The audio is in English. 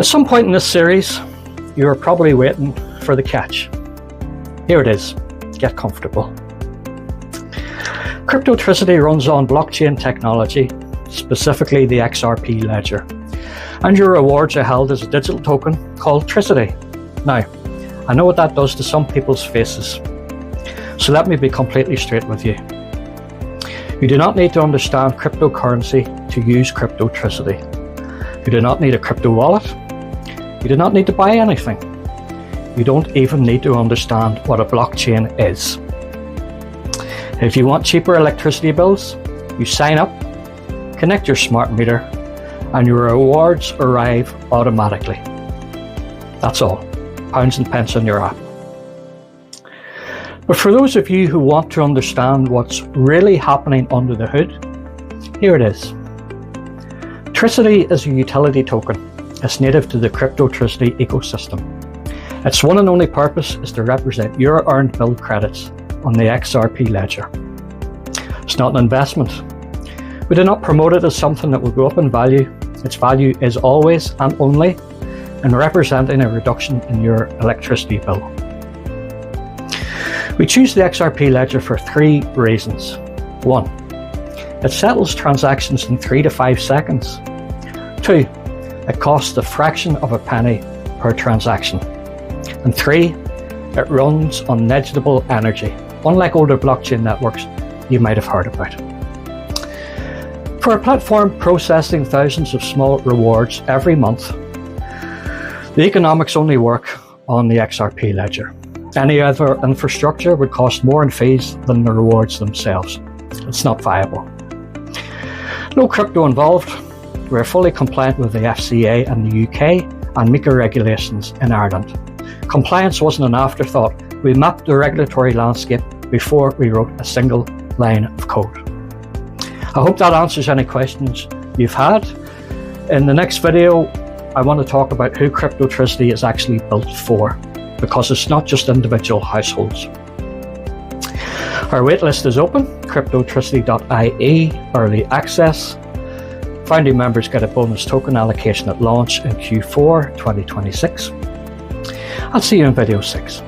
At some point in this series, you are probably waiting for the catch. Here it is. Get comfortable. Cryptotricity runs on blockchain technology, specifically the XRP Ledger, and your rewards are held as a digital token called Tricity. Now, I know what that does to some people's faces, so let me be completely straight with you. You do not need to understand cryptocurrency to use Cryptotricity. You do not need a crypto wallet. You do not need to buy anything. You don't even need to understand what a blockchain is. If you want cheaper electricity bills, you sign up, connect your smart meter, and your rewards arrive automatically. That's all. Pounds and pence on your app. But for those of you who want to understand what's really happening under the hood, here it is. Tricity is a utility token. It's native to the Cryptotricity ecosystem. Its one and only purpose is to represent your earned bill credits on the XRP Ledger. It's not an investment. We do not promote it as something that will go up in value. Its value is always and only in representing a reduction in your electricity bill. We choose the XRP Ledger for 3 reasons. 1. It settles transactions in 3 to 5 seconds. 2. It costs a fraction of a penny per transaction. And 3. It runs on negligible energy, unlike older blockchain networks you might have heard about. For a platform processing thousands of small rewards every month, the economics only work on the XRP Ledger. Any other infrastructure would cost more in fees than the rewards themselves. It's not viable. No crypto involved. We're fully compliant with the FCA in the UK and MiCA regulations in Ireland. Compliance wasn't an afterthought. We mapped the regulatory landscape before we wrote a single line of code. I hope that answers any questions you've had. In the next video, I want to talk about who Cryptotricity is actually built for, because it's not just individual households. Our waitlist is open, cryptotricity.ie, early access. Founding members get a bonus token allocation at launch in Q4 2026. I'll see you in video 6.